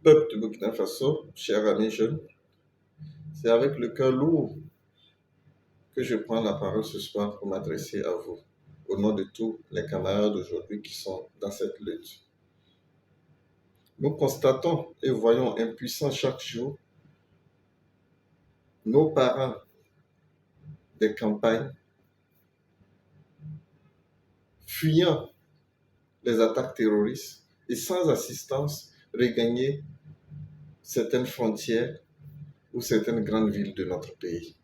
Peuple de Burkina Faso, chers amis jeunes, c'est avec le cœur lourd que je prends la parole ce soir pour m'adresser à vous, au nom de tous les camarades d'aujourd'hui qui sont dans cette lutte. Nous constatons et voyons impuissants chaque jour nos parents des campagnes fuyant les attaques terroristes et sans assistance regagner certaines frontières ou certaines grandes villes de notre pays.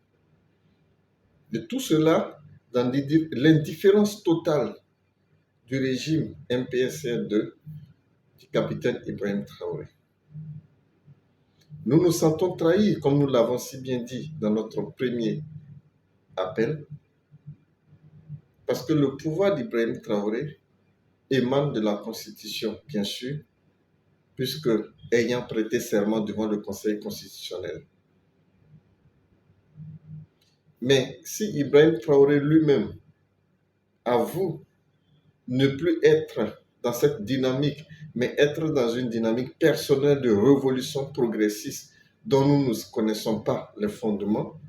De tout cela, dans l'indifférence totale du régime MPSR2 du capitaine Ibrahim Traoré. Nous nous sentons trahis, comme nous l'avons si bien dit dans notre premier appel, parce que le pouvoir d'Ibrahim Traoré émane de la Constitution, bien sûr, puisque ayant prêté serment devant le Conseil constitutionnel. Mais si Ibrahim Traoré lui-même avoue ne plus être dans cette dynamique, mais être dans une dynamique personnelle de révolution progressiste dont nous ne connaissons pas les fondements,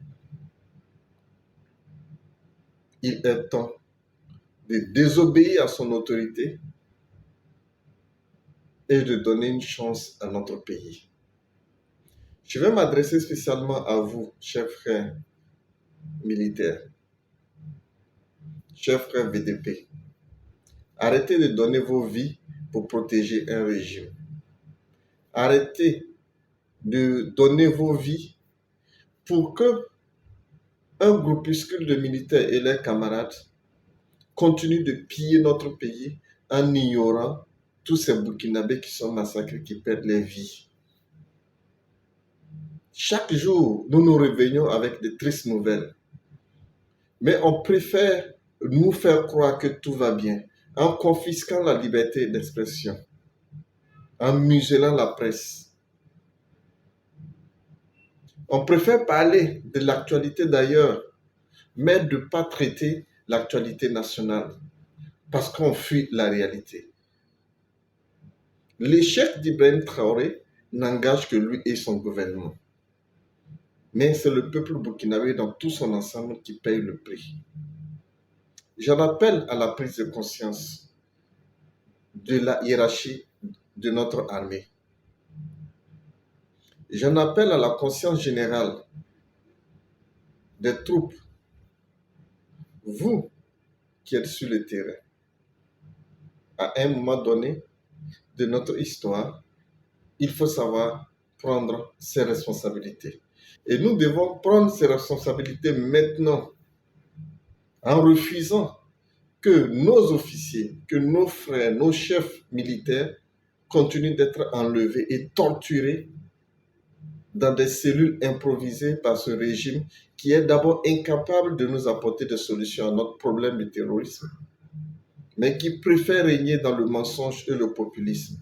il est temps de désobéir à son autorité et de donner une chance à notre pays. Je vais m'adresser spécialement à vous, chers frères militaires, chers frères VDP. Arrêtez de donner vos vies pour protéger un régime. Arrêtez de donner vos vies pour que un groupuscule de militaires et leurs camarades continuent de piller notre pays en ignorant tous ces Burkinabés qui sont massacrés, qui perdent leur vie. Chaque jour, nous nous réveillons avec de tristes nouvelles. Mais on préfère nous faire croire que tout va bien en confisquant la liberté d'expression, en muselant la presse. On préfère parler de l'actualité d'ailleurs, mais de ne pas traiter l'actualité nationale, parce qu'on fuit la réalité. L'échec d'Ibrahim Traoré n'engage que lui et son gouvernement. Mais c'est le peuple burkinabé dans tout son ensemble qui paye le prix. J'en appelle à la prise de conscience de la hiérarchie de notre armée. J'en appelle à la conscience générale des troupes. Vous qui êtes sur le terrain, à un moment donné de notre histoire, il faut savoir prendre ses responsabilités. Et nous devons prendre ces responsabilités maintenant en refusant que nos officiers, que nos frères, nos chefs militaires continuent d'être enlevés et torturés dans des cellules improvisées par ce régime qui est d'abord incapable de nous apporter des solutions à notre problème de terrorisme, mais qui préfère régner dans le mensonge et le populisme.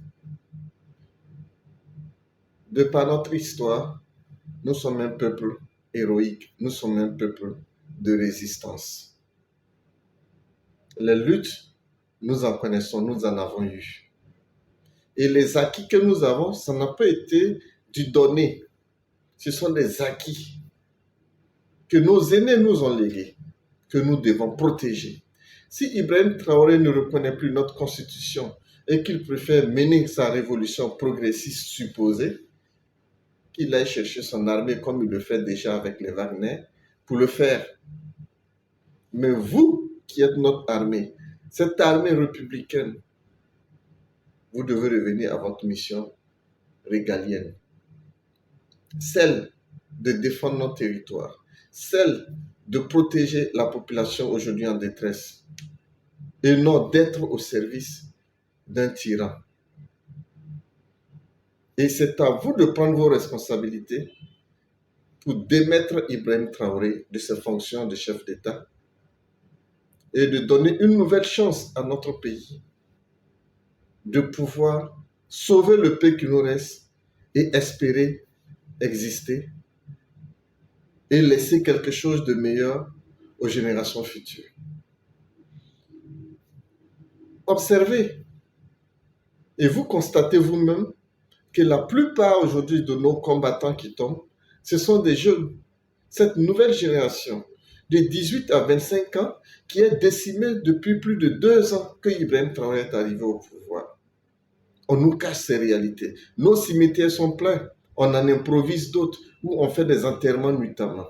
De par notre histoire, nous sommes un peuple héroïque, nous sommes un peuple de résistance. Les luttes, nous en connaissons, nous en avons eu. Et les acquis que nous avons, ça n'a pas été du donné. Ce sont des acquis que nos aînés nous ont légués, que nous devons protéger. Si Ibrahim Traoré ne reconnaît plus notre constitution et qu'il préfère mener sa révolution progressiste supposée, qu'il aille chercher son armée comme il le fait déjà avec les Wagner, pour le faire. Mais vous, qui êtes notre armée, cette armée républicaine, vous devez revenir à votre mission régalienne. Celle de défendre notre territoire, celle de protéger la population aujourd'hui en détresse, et non d'être au service d'un tyran. Et c'est à vous de prendre vos responsabilités pour démettre Ibrahim Traoré de ses fonctions de chef d'État et de donner une nouvelle chance à notre pays de pouvoir sauver le peu qui nous reste et espérer exister et laisser quelque chose de meilleur aux générations futures. Observez et vous constatez vous-même que la plupart aujourd'hui de nos combattants qui tombent, ce sont des jeunes. Cette nouvelle génération de 18 à 25 ans qui est décimée depuis plus de 2 ans que Ibrahim Traoré est arrivé au pouvoir. On nous cache ces réalités. Nos cimetières sont pleins. On en improvise d'autres où on fait des enterrements nuitamment.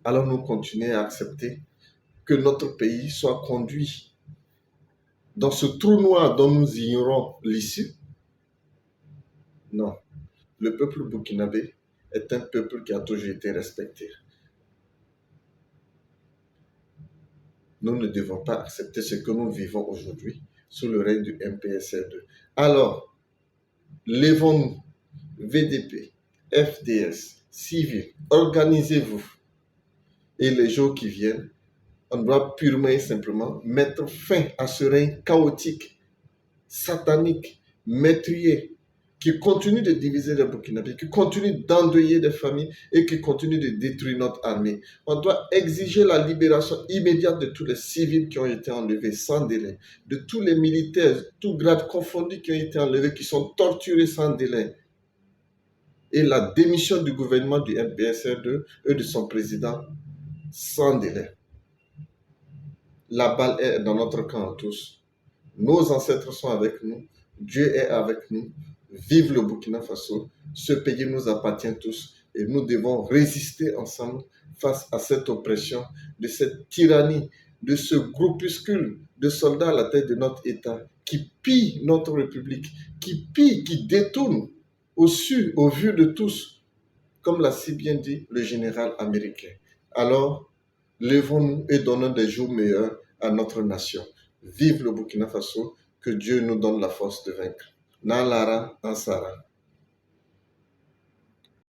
Alors nous continuons à accepter que notre pays soit conduit dans ce trou noir dont nous ignorons l'issue? Non. Le peuple burkinabé est un peuple qui a toujours été respecté. Nous ne devons pas accepter ce que nous vivons aujourd'hui sous le règne du MPSR2. Alors, levons-nous, VDP, FDS, civils, organisez-vous. Et les jours qui viennent, on doit purement et simplement mettre fin à ce règne chaotique, satanique, meurtrier, qui continue de diviser les Burkinabés, qui continue d'endeuiller des familles et qui continue de détruire notre armée. On doit exiger la libération immédiate de tous les civils qui ont été enlevés sans délai, de tous les militaires, tous grades confondus qui ont été enlevés, qui sont torturés sans délai. Et la démission du gouvernement du MPSR2 et de son président sans délai. La balle est dans notre camp tous. Nos ancêtres sont avec nous. Dieu est avec nous. Vive le Burkina Faso. Ce pays nous appartient tous et nous devons résister ensemble face à cette oppression, de cette tyrannie, de ce groupuscule de soldats à la tête de notre État qui pille notre République, qui pille, qui détourne au su, au vu de tous, comme l'a si bien dit le général américain. Alors, levons-nous et donnons des jours meilleurs à notre nation. Vive le Burkina Faso, que Dieu nous donne la force de vaincre. Nalara Ansara.